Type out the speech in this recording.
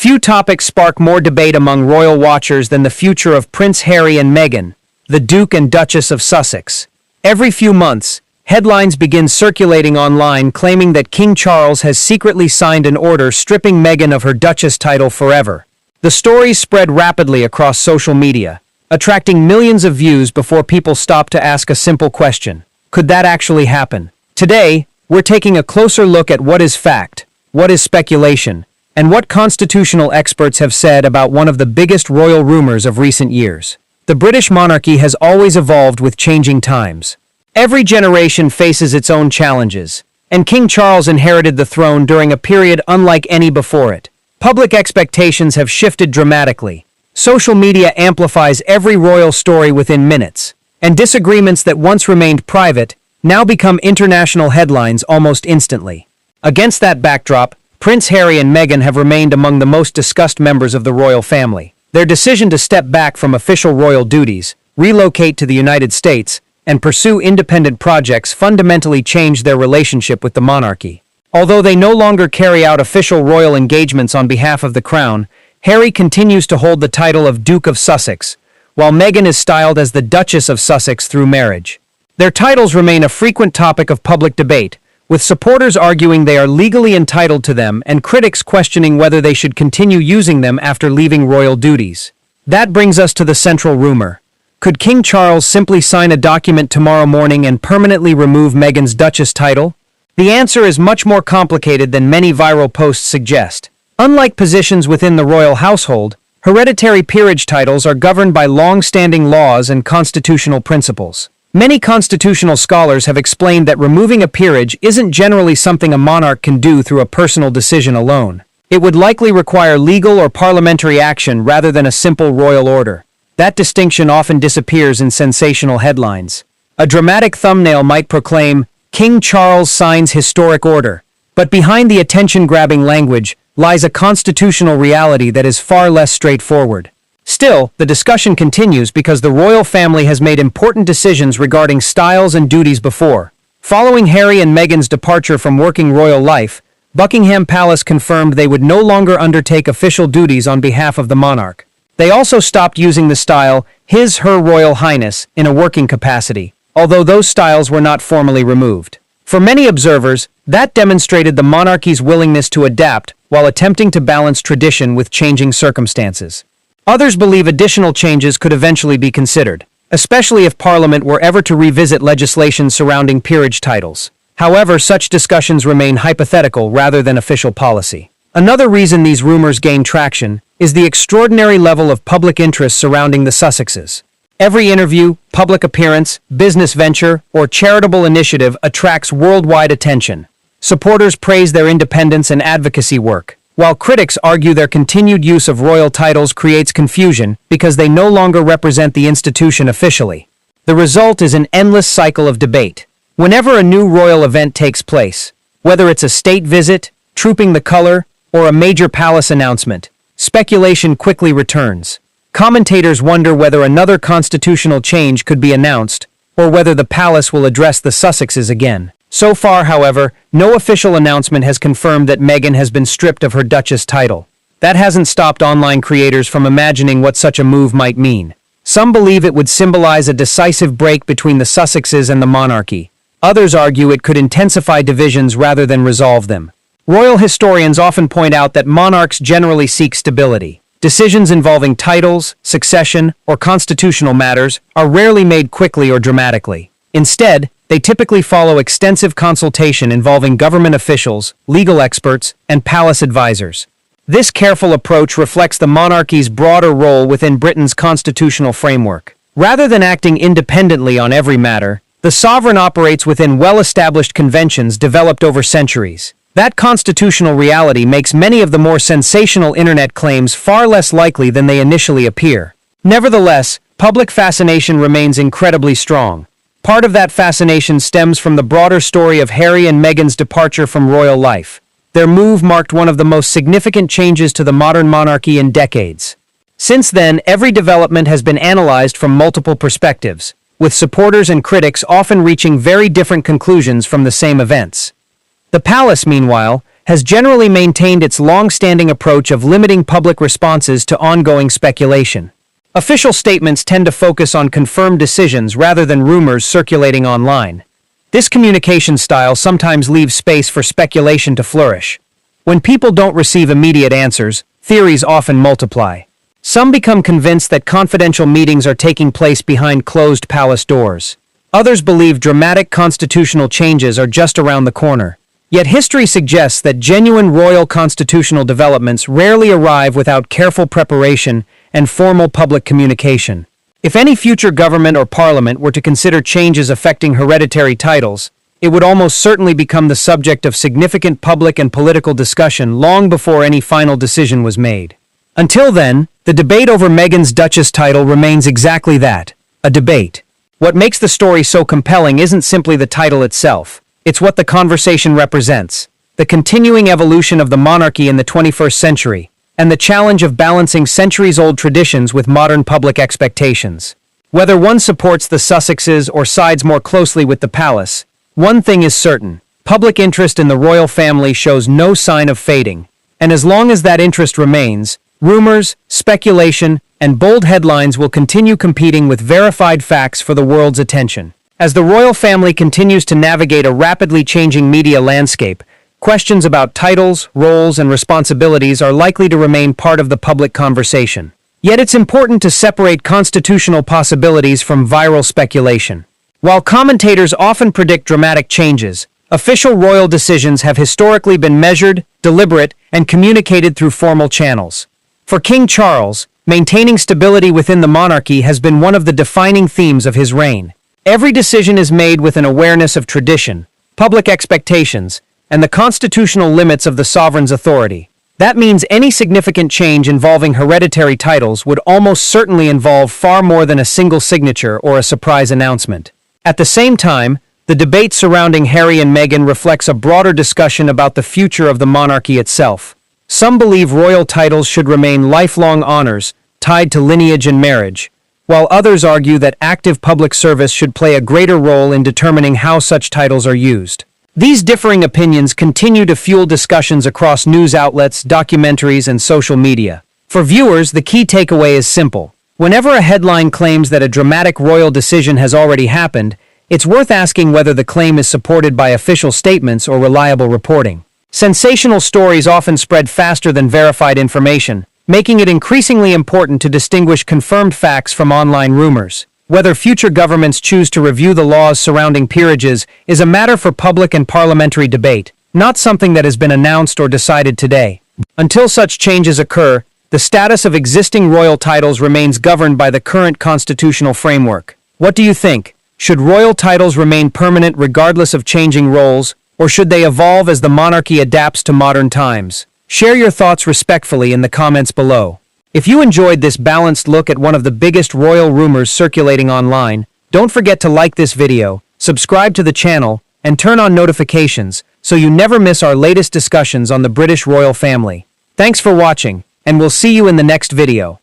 Few topics spark more debate among royal watchers than the future of Prince Harry and Meghan, the Duke and Duchess of Sussex. Every few months, headlines begin circulating online claiming that King Charles has secretly signed an order stripping Meghan of her Duchess title forever. The stories spread rapidly across social media, attracting millions of views before people stopped to ask a simple question. Could that actually happen? Today, we're taking a closer look at what is fact, what is speculation, and what constitutional experts have said about one of the biggest royal rumors of recent years. The British monarchy has always evolved with changing times. Every generation faces its own challenges, and King Charles inherited the throne during a period unlike any before it. Public expectations have shifted dramatically. Social media amplifies every royal story within minutes, and disagreements that once remained private now become international headlines almost instantly. Against that backdrop, Prince Harry and Meghan have remained among the most discussed members of the royal family. Their decision to step back from official royal duties, relocate to the United States, and pursue independent projects fundamentally changed their relationship with the monarchy. Although they no longer carry out official royal engagements on behalf of the crown, Harry continues to hold the title of Duke of Sussex, while Meghan is styled as the Duchess of Sussex through marriage. Their titles remain a frequent topic of public debate, with supporters arguing they are legally entitled to them and critics questioning whether they should continue using them after leaving royal duties. That brings us to the central rumor. Could King Charles simply sign a document tomorrow morning and permanently remove Meghan's Duchess title? The answer is much more complicated than many viral posts suggest. Unlike positions within the royal household, hereditary peerage titles are governed by long-standing laws and constitutional principles. Many constitutional scholars have explained that removing a peerage isn't generally something a monarch can do through a personal decision alone. It would likely require legal or parliamentary action rather than a simple royal order. That distinction often disappears in sensational headlines. A dramatic thumbnail might proclaim, "King Charles signs historic order." But behind the attention-grabbing language lies a constitutional reality that is far less straightforward. Still, the discussion continues because the royal family has made important decisions regarding styles and duties before. Following Harry and Meghan's departure from working royal life, Buckingham Palace confirmed they would no longer undertake official duties on behalf of the monarch. They also stopped using the style His/Her Royal Highness in a working capacity, although those styles were not formally removed. For many observers, that demonstrated the monarchy's willingness to adapt while attempting to balance tradition with changing circumstances. Others believe additional changes could eventually be considered, especially if Parliament were ever to revisit legislation surrounding peerage titles. However, such discussions remain hypothetical rather than official policy. Another reason these rumors gain traction is the extraordinary level of public interest surrounding the Sussexes. Every interview, public appearance, business venture, or charitable initiative attracts worldwide attention. Supporters praise their independence and advocacy work, while critics argue their continued use of royal titles creates confusion because they no longer represent the institution officially. The result is an endless cycle of debate. Whenever a new royal event takes place, whether it's a state visit, trooping the color, or a major palace announcement, speculation quickly returns. Commentators wonder whether another constitutional change could be announced, or whether the palace will address the Sussexes again. So far, however, no official announcement has confirmed that Meghan has been stripped of her Duchess title. That hasn't stopped online creators from imagining what such a move might mean. Some believe it would symbolize a decisive break between the Sussexes and the monarchy. Others argue it could intensify divisions rather than resolve them. Royal historians often point out that monarchs generally seek stability. Decisions involving titles, succession, or constitutional matters are rarely made quickly or dramatically. Instead, they typically follow extensive consultation involving government officials, legal experts, and palace advisors. This careful approach reflects the monarchy's broader role within Britain's constitutional framework. Rather than acting independently on every matter, the sovereign operates within well-established conventions developed over centuries. That constitutional reality makes many of the more sensational internet claims far less likely than they initially appear. Nevertheless, public fascination remains incredibly strong. Part of that fascination stems from the broader story of Harry and Meghan's departure from royal life. Their move marked one of the most significant changes to the modern monarchy in decades. Since then, every development has been analyzed from multiple perspectives, with supporters and critics often reaching very different conclusions from the same events. The palace, meanwhile, has generally maintained its long-standing approach of limiting public responses to ongoing speculation. Official statements tend to focus on confirmed decisions rather than rumors circulating online. This communication style sometimes leaves space for speculation to flourish. When people don't receive immediate answers, theories often multiply. Some become convinced that confidential meetings are taking place behind closed palace doors. Others believe dramatic constitutional changes are just around the corner. Yet history suggests that genuine royal constitutional developments rarely arrive without careful preparation and formal public communication. If any future government or parliament were to consider changes affecting hereditary titles, it would almost certainly become the subject of significant public and political discussion long before any final decision was made. Until then, the debate over Meghan's Duchess title remains exactly that, a debate. What makes the story so compelling isn't simply the title itself. It's what the conversation represents, the continuing evolution of the monarchy in the 21st century, and the challenge of balancing centuries-old traditions with modern public expectations. Whether one supports the Sussexes or sides more closely with the palace, one thing is certain: public interest in the royal family shows no sign of fading. And as long as that interest remains, rumors, speculation, and bold headlines will continue competing with verified facts for the world's attention. As the royal family continues to navigate a rapidly changing media landscape, questions about titles, roles, and responsibilities are likely to remain part of the public conversation. Yet it's important to separate constitutional possibilities from viral speculation. While commentators often predict dramatic changes, official royal decisions have historically been measured, deliberate, and communicated through formal channels. For King Charles, maintaining stability within the monarchy has been one of the defining themes of his reign. Every decision is made with an awareness of tradition, public expectations, and the constitutional limits of the sovereign's authority. That means any significant change involving hereditary titles would almost certainly involve far more than a single signature or a surprise announcement. At the same time, the debate surrounding Harry and Meghan reflects a broader discussion about the future of the monarchy itself. Some believe royal titles should remain lifelong honors, tied to lineage and marriage, while others argue that active public service should play a greater role in determining how such titles are used. These differing opinions continue to fuel discussions across news outlets, documentaries, and social media. For viewers, the key takeaway is simple. Whenever a headline claims that a dramatic royal decision has already happened, it's worth asking whether the claim is supported by official statements or reliable reporting. Sensational stories often spread faster than verified information, making it increasingly important to distinguish confirmed facts from online rumors. Whether future governments choose to review the laws surrounding peerages is a matter for public and parliamentary debate, not something that has been announced or decided today. Until such changes occur, the status of existing royal titles remains governed by the current constitutional framework. What do you think? Should royal titles remain permanent regardless of changing roles, or should they evolve as the monarchy adapts to modern times? Share your thoughts respectfully in the comments below. If you enjoyed this balanced look at one of the biggest royal rumors circulating online, don't forget to like this video, subscribe to the channel, and turn on notifications so you never miss our latest discussions on the British royal family. Thanks for watching, and we'll see you in the next video.